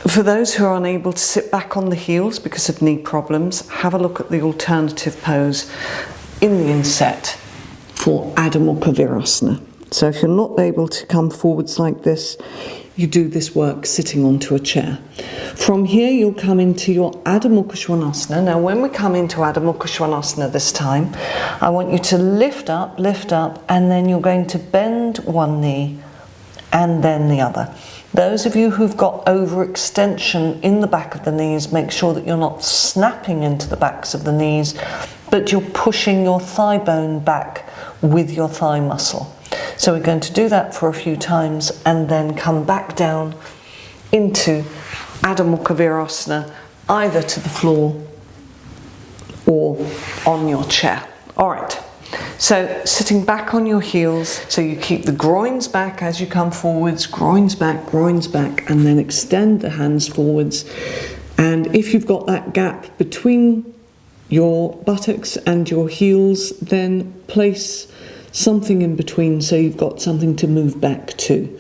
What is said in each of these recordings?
For those who are unable to sit back on the heels because of knee problems, have a look at the alternative pose in the inset for Adho Mukha Virasana. So if you're not able to come forwards like this, you do this work sitting onto a chair. From here you'll come into your Adho Mukha Svanasana. Now when we come into Adho Mukha Svanasana this time, I want you to lift up, and then you're going to bend one knee and then the other. Those of you who've got overextension in the back of the knees, make sure that you're not snapping into the backs of the knees, but you're pushing your thigh bone back with your thigh muscle. So we're going to do that for a few times and then come back down into Adho Mukha Virasana, either to the floor or on your chair. All right. So sitting back on your heels, so you keep the groins back as you come forwards, groins back, and then extend the hands forwards. And if you've got that gap between your buttocks and your heels, then place something in between so you've got something to move back to.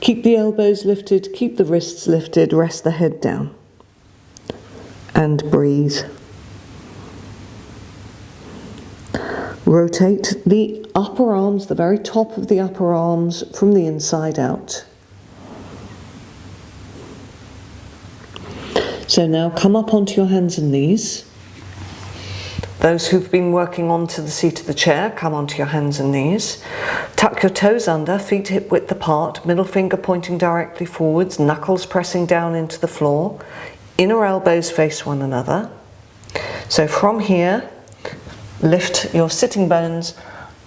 Keep the elbows lifted, keep the wrists lifted, rest the head down. And breathe. Rotate the upper arms, the very top of the upper arms, from the inside out. So now come up onto your hands and knees. Those who've been working onto the seat of the chair, come onto your hands and knees. Tuck your toes under, feet hip width apart, middle finger pointing directly forwards, knuckles pressing down into the floor. Inner elbows face one another. So from here, lift your sitting bones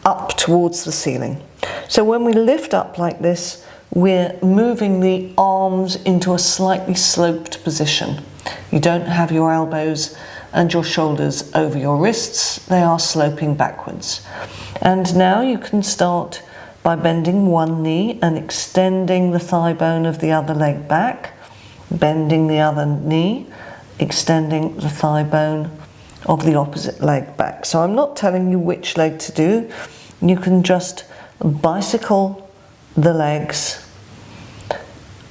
up towards the ceiling. So when we lift up like this, we're moving the arms into a slightly sloped position. You don't have your elbows and your shoulders over your wrists, they are sloping backwards. And now you can start by bending one knee and extending the thigh bone of the other leg back, bending the other knee, extending the thigh bone of the opposite leg back. So I'm not telling you which leg to do. You can just bicycle the legs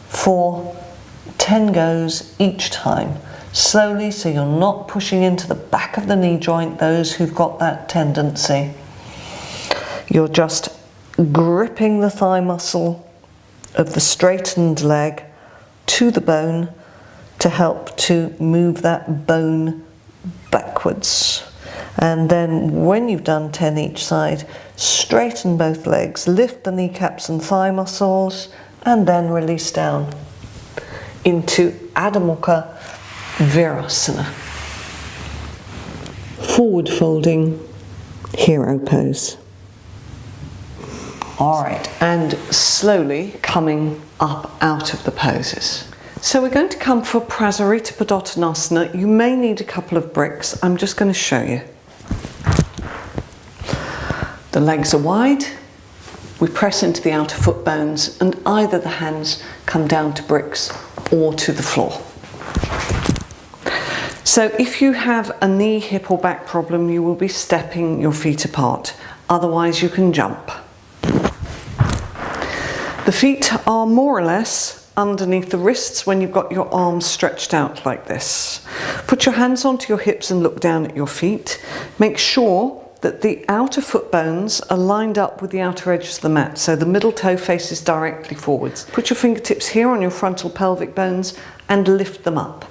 for 10 goes each time. Slowly, so you're not pushing into the back of the knee joint, those who've got that tendency. You're just gripping the thigh muscle of the straightened leg to the bone to help to move that bone backwards. And then when you've done 10 each side, straighten both legs, lift the kneecaps and thigh muscles, and then release down into Adho Mukha Virasana. Forward folding hero pose. All right, and slowly coming up out of the poses. So we're going to come for Parsvakonasana. You may need a couple of bricks. I'm just going to show you. The legs are wide. We press into the outer foot bones and either the hands come down to bricks or to the floor. So if you have a knee, hip or back problem, you will be stepping your feet apart. Otherwise you can jump. The feet are more or less underneath the wrists when you've got your arms stretched out like this. Put your hands onto your hips and look down at your feet. Make sure that the outer foot bones are lined up with the outer edges of the mat, so the middle toe faces directly forwards. Put your fingertips here on your frontal pelvic bones and lift them up.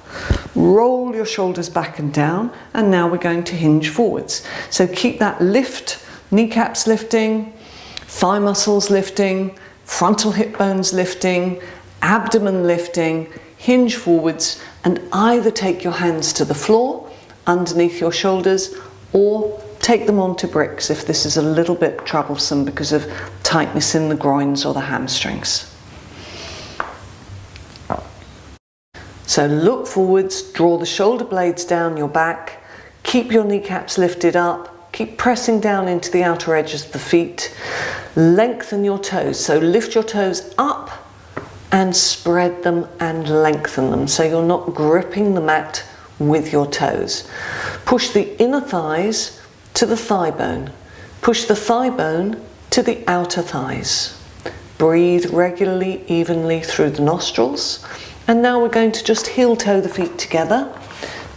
Roll your shoulders back and down, and now we're going to hinge forwards. So keep that lift, kneecaps lifting, thigh muscles lifting, frontal hip bones lifting, abdomen lifting, hinge forwards, and either take your hands to the floor underneath your shoulders or take them onto bricks if this is a little bit troublesome because of tightness in the groins or the hamstrings. So look forwards, draw the shoulder blades down your back, keep your kneecaps lifted up, keep pressing down into the outer edges of the feet, lengthen your toes, so lift your toes up and spread them and lengthen them so you're not gripping the mat with your toes. Push the inner thighs to the thigh bone, push the thigh bone to the outer thighs. Breathe regularly, evenly through the nostrils And now we're going to just heel toe the feet together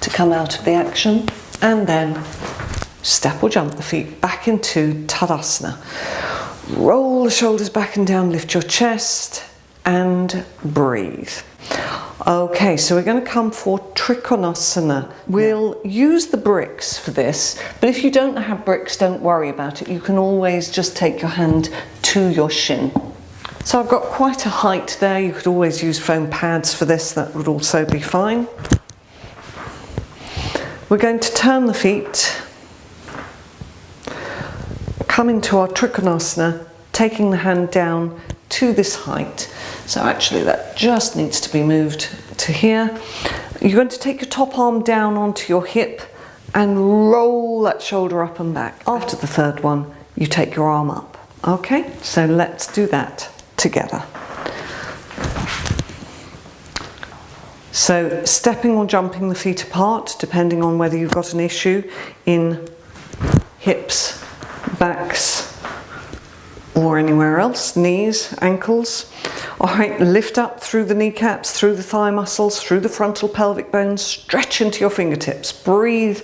to come out of the action, and then step or jump the feet back into Tadasana. Roll the shoulders back and down, lift your chest and breathe. Okay, so we're going to come for Trikonasana. We'll use the bricks for this, but if you don't have bricks, don't worry about it. You can always just take your hand to your shin. So I've got quite a height there. You could always use foam pads for this. That would also be fine. We're going to turn the feet, come into our Trikonasana, taking the hand down to this height. So actually that just needs to be moved to here. You're going to take your top arm down onto your hip and roll that shoulder up and back. After the third one, you take your arm up. Okay, so let's do that together. So stepping or jumping the feet apart, depending on whether you've got an issue in hips, backs, or anywhere else, knees, ankles. All right, lift up through the kneecaps, through the thigh muscles, through the frontal pelvic bones, stretch into your fingertips, breathe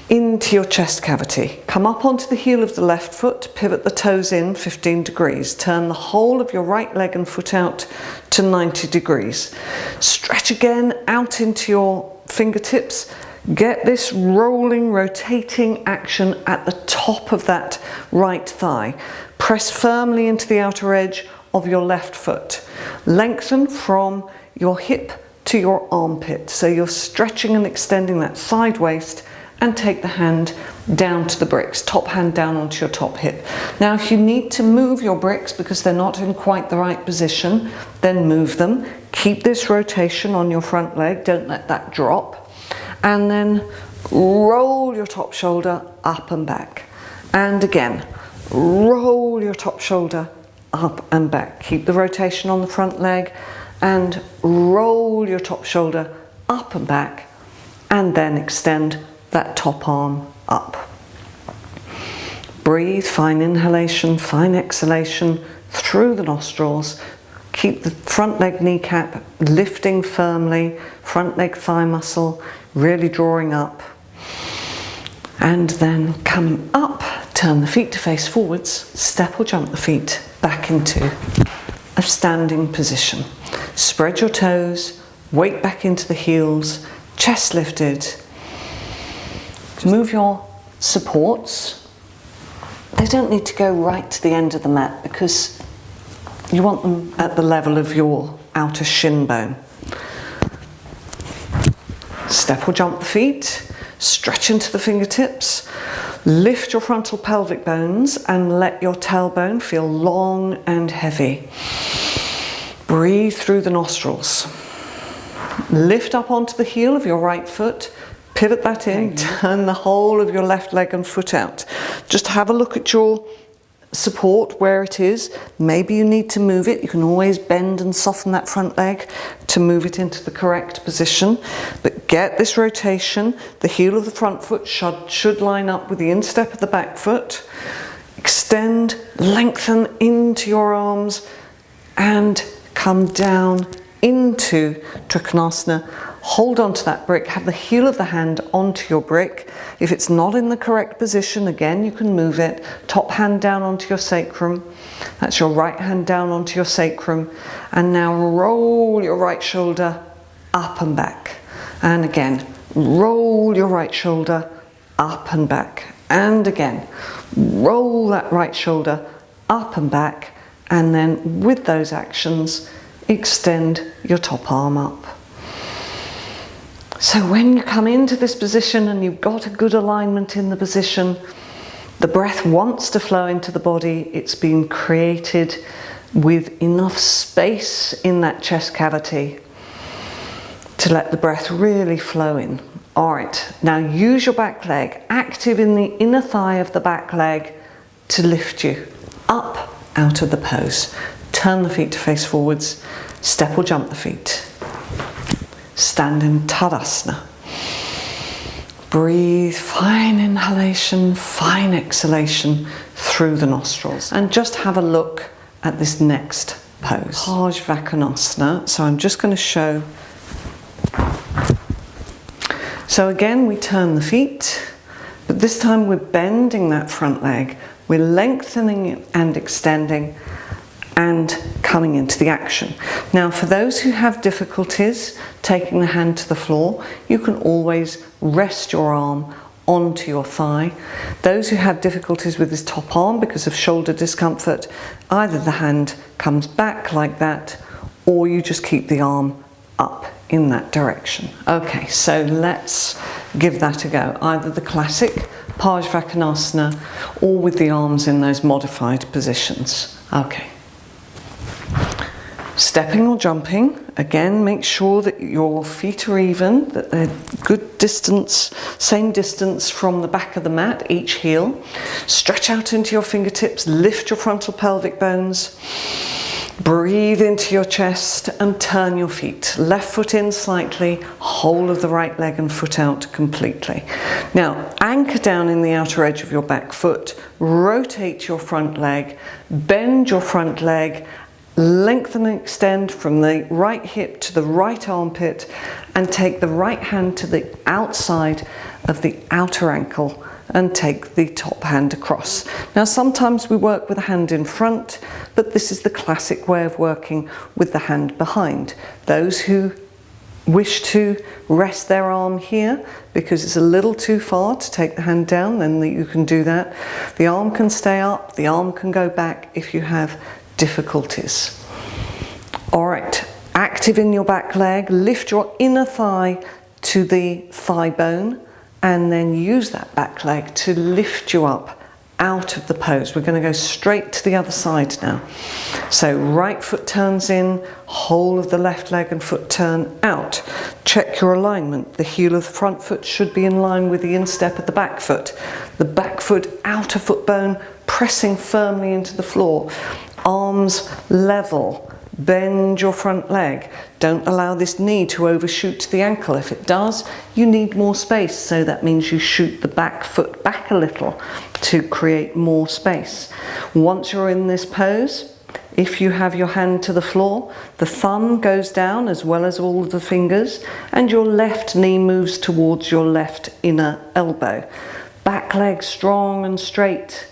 into your chest cavity. Come up onto the heel of the left foot, pivot the toes in 15 degrees. Turn the whole of your right leg and foot out to 90 degrees. Stretch again out into your fingertips. Get this rolling, rotating action at the top of that right thigh. Press firmly into the outer edge of your left foot. Lengthen from your hip to your armpit. So you're stretching and extending that side waist, and take the hand down to the bricks, top hand down onto your top hip. Now if you need to move your bricks because they're not in quite the right position, then move them. Keep this rotation on your front leg, don't let that drop. And then roll your top shoulder up and back. And again, roll your top shoulder up and back. Keep the rotation on the front leg and roll your top shoulder up and back, and then extend that top arm up. Breathe, fine inhalation, fine exhalation through the nostrils. Keep the front leg kneecap lifting firmly, front leg thigh muscle really drawing up. And then coming up, turn the feet to face forwards, step or jump the feet back into a standing position. Spread your toes, weight back into the heels, chest lifted. Move your supports. They don't need to go right to the end of the mat because you want them at the level of your outer shin bone. Step or jump the feet, stretch into the fingertips, lift your frontal pelvic bones and let your tailbone feel long and heavy. Breathe through the nostrils. Lift up onto the heel of your right foot. Pivot that in, turn the whole of your left leg and foot out. Just have a look at your support where it is. Maybe you need to move it. You can always bend and soften that front leg to move it into the correct position. But get this rotation. The heel of the front foot should line up with the instep of the back foot. Extend, lengthen into your arms and come down into Trikhnasana. Hold onto that brick, have the heel of the hand onto your brick. If it's not in the correct position, again, you can move it. Top hand down onto your sacrum. That's your right hand down onto your sacrum. And now roll your right shoulder up and back. And again, roll your right shoulder up and back. And again, roll that right shoulder up and back. And then with those actions, extend your top arm up. So when you come into this position and you've got a good alignment in the position, the breath wants to flow into the body. It's been created with enough space in that chest cavity to let the breath really flow in. All right, now use your back leg, active in the inner thigh of the back leg to lift you up out of the pose. Turn the feet to face forwards, step or jump the feet. Stand in Tadasana. Breathe, fine inhalation, fine exhalation through the nostrils. And just have a look at this next pose. Parsvakonasana. So I'm just going to show. So again, we turn the feet, but this time we're bending that front leg. We're lengthening it and extending and coming into the action. Now, for those who have difficulties taking the hand to the floor, you can always rest your arm onto your thigh. Those who have difficulties with this top arm because of shoulder discomfort, either the hand comes back like that, or you just keep the arm up in that direction. Okay, so let's give that a go. Either the classic Parsvakonasana or with the arms in those modified positions. Okay. Stepping or jumping, again, make sure that your feet are even, that they're good distance, same distance from the back of the mat, each heel. Stretch out into your fingertips, lift your frontal pelvic bones. Breathe into your chest and turn your feet. Left foot in slightly, whole of the right leg and foot out completely. Now, anchor down in the outer edge of your back foot, rotate your front leg, bend your front leg, lengthen and extend from the right hip to the right armpit, and take the right hand to the outside of the outer ankle and take the top hand across. Now, sometimes we work with a hand in front, but this is the classic way of working with the hand behind. Those who wish to rest their arm here because it's a little too far to take the hand down, then you can do that. The arm can stay up, the arm can go back if you have difficulties. All right, active in your back leg, lift your inner thigh to the thigh bone, and then use that back leg to lift you up out of the pose. We're going to go straight to the other side now. So right foot turns in, whole of the left leg and foot turn out. Check your alignment. The heel of the front foot should be in line with the instep of the back foot. The back foot, outer foot bone, pressing firmly into the floor. Arms level. Bend your front leg. Don't allow this knee to overshoot the ankle. If it does, you need more space, so that means you shoot the back foot back a little to create more space. Once you're in this pose, if you have your hand to the floor, the thumb goes down as well as all of the fingers, and your left knee moves towards your left inner elbow. Back leg strong and straight.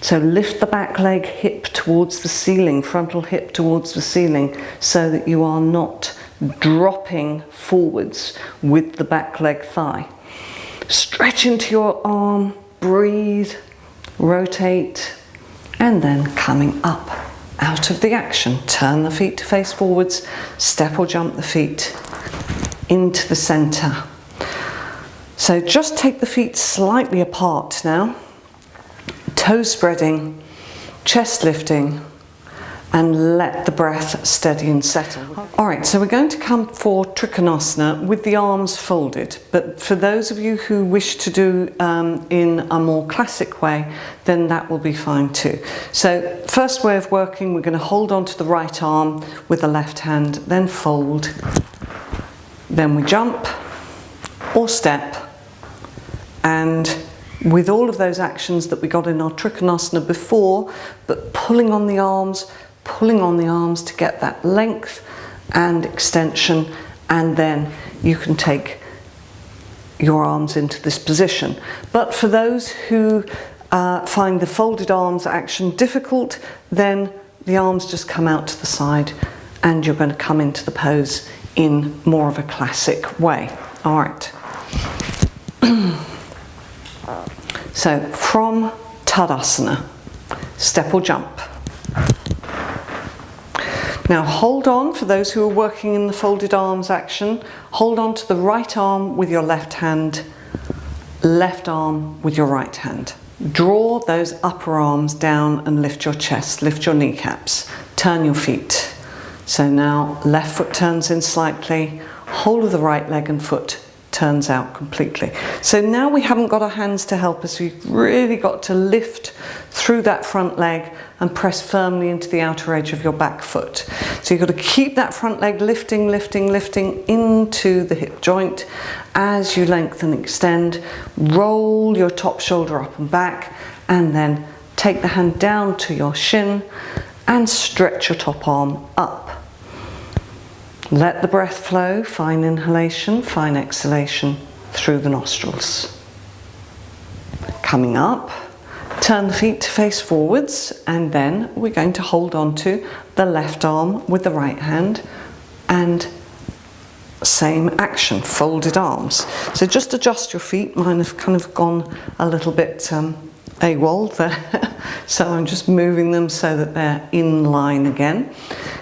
So lift the back leg hip towards the ceiling, frontal hip towards the ceiling, so that you are not dropping forwards with the back leg thigh. Stretch into your arm, breathe, rotate, and then coming up out of the action. Turn the feet to face forwards, step or jump the feet into the center. So just take the feet slightly apart now. Toes spreading, chest lifting, and let the breath steady and settle. All right, so we're going to come for Trikonasana with the arms folded, but for those of you who wish to do in a more classic way, then that will be fine too. So first way of working, we're going to hold on to the right arm with the left hand, then fold, then we jump or step, and with all of those actions that we got in our Trikonasana before, but pulling on the arms to get that length and extension, and then you can take your arms into this position. But for those who find the folded arms action difficult, then the arms just come out to the side and you're going to come into the pose in more of a classic way. All right. So from Tadasana, step or jump. Now hold on, for those who are working in the folded arms action, hold on to the right arm with your left hand, left arm with your right hand. Draw those upper arms down and lift your chest, lift your kneecaps, turn your feet. So now left foot turns in slightly, whole of the right leg and foot turns out completely. So now we haven't got our hands to help us. We've really got to lift through that front leg and press firmly into the outer edge of your back foot. So you've got to keep that front leg lifting, lifting, lifting into the hip joint as you lengthen and extend. Roll your top shoulder up and back, and then take the hand down to your shin and stretch your top arm up. Let the breath flow, fine inhalation, fine exhalation through the nostrils. Coming up, turn the feet to face forwards, and then we're going to hold on to the left arm with the right hand, and same action, folded arms. So just adjust your feet. Mine have kind of gone a little bit AWOL there. So I'm just moving them so that they're in line again.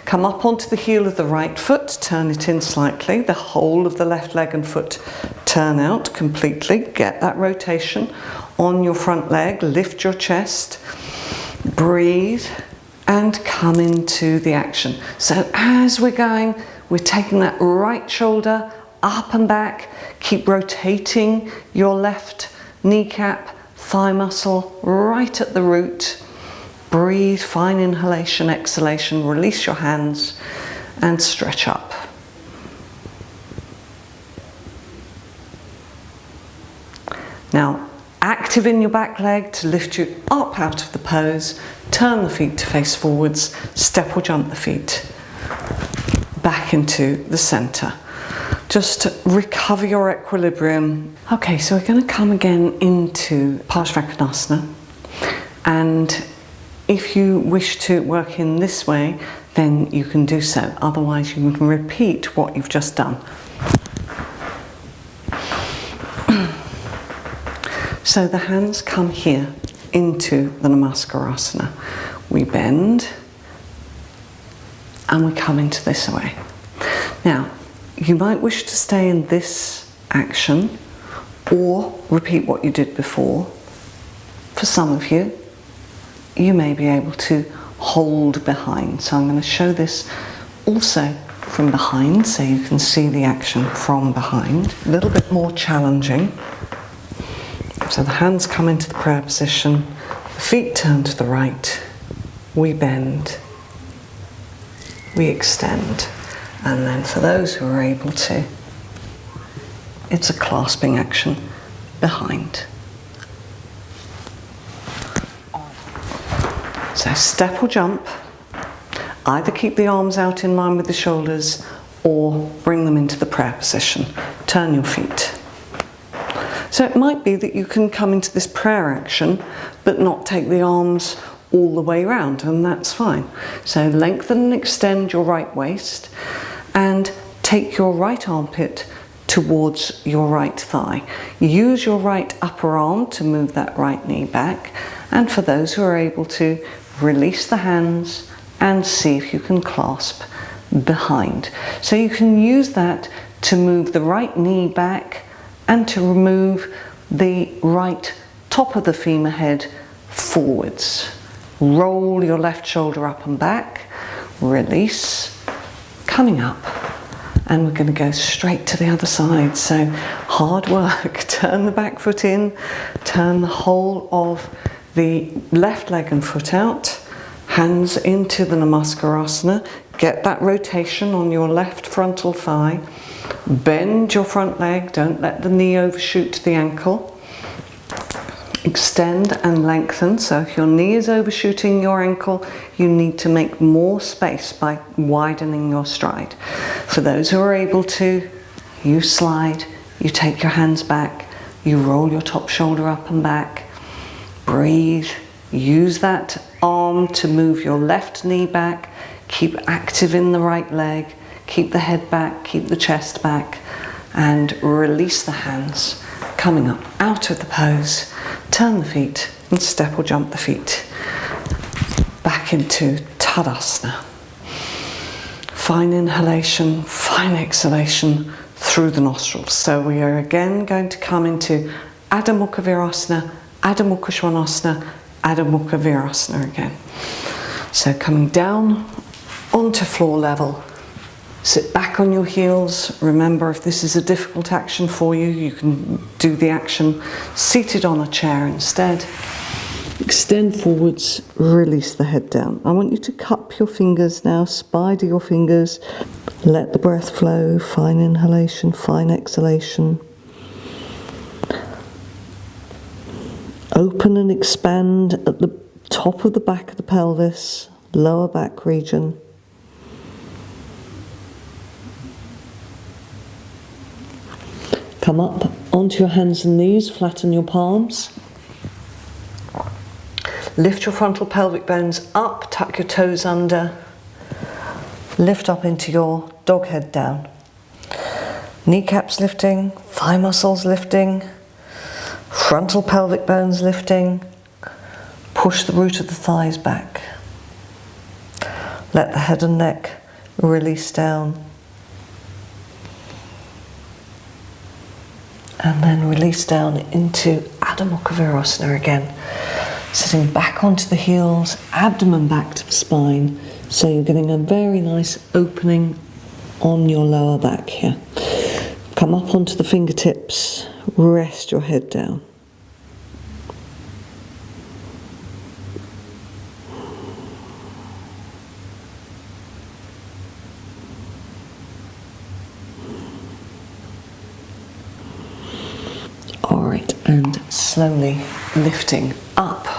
Come up onto the heel of the right foot, turn it in slightly. The whole of the left leg and foot turn out completely. Get that rotation on your front leg. Lift your chest. Breathe and come into the action. So as we're going, we're taking that right shoulder up and back. Keep rotating your left kneecap, thigh muscle right at the root. Breathe, fine inhalation, exhalation. Release your hands and stretch up. Now, active in your back leg to lift you up out of the pose. Turn the feet to face forwards. Step or jump the feet back into the center. Just recover your equilibrium. Okay, so we're going to come again into Parsvakonasana, and if you wish to work in this way, then you can do so. Otherwise, you can repeat what you've just done. So the hands come here into the Namaskar Asana. We bend and we come into this way. Now, you might wish to stay in this action or repeat what you did before. For some of you, you may be able to hold behind. So I'm going to show this also from behind so you can see the action from behind. A little bit more challenging. So the hands come into the prayer position, the feet turn to the right, we bend, we extend, and then for those who are able to, it's a clasping action behind. So step or jump, either keep the arms out in line with the shoulders or bring them into the prayer position. Turn your feet. So it might be that you can come into this prayer action but not take the arms all the way around, and that's fine. So lengthen and extend your right waist and take your right armpit towards your right thigh. Use your right upper arm to move that right knee back, and for those who are able to, release the hands and see if you can clasp behind. So you can use that to move the right knee back and to remove the right top of the femur head forwards. Roll your left shoulder up and back, release, coming up, and we're going to go straight to the other side. So hard work. Turn the back foot in, turn the whole of the left leg and foot out, hands into the Namaskar Asana. Get that rotation on your left frontal thigh. Bend your front leg, don't let the knee overshoot the ankle. Extend and lengthen. So if your knee is overshooting your ankle, you need to make more space by widening your stride. For those who are able to, you slide, you take your hands back, you roll your top shoulder up and back. Breathe. Use that arm to move your left knee back. Keep active in the right leg. Keep the head back, keep the chest back, and release the hands. Coming up out of the pose, turn the feet and step or jump the feet. Back into Tadasana. Fine inhalation, fine exhalation through the nostrils. So we are again going to come into Adho Mukha Virasana, Adho Mukha Svanasana, Adho Mukha Virasana again. So coming down onto floor level. Sit back on your heels. Remember, if this is a difficult action for you, you can do the action seated on a chair instead. Extend forwards, release the head down. I want you to cup your fingers now, spider your fingers. Let the breath flow, fine inhalation, fine exhalation. Open and expand at the top of the back of the pelvis. lower back region. Come up onto your hands and knees, flatten your palms. Lift your frontal pelvic bones up, tuck your toes under. Lift up into your dog head down. Kneecaps lifting, thigh muscles lifting, frontal pelvic bones lifting. Push the root of the thighs back. Let the head and neck release down. And then release down into Adho Mukha Virasana again. Sitting back onto the heels, abdomen back to the spine. So you're getting a very nice opening on your lower back here. Come up onto the fingertips, rest your head down. Alright, and slowly lifting up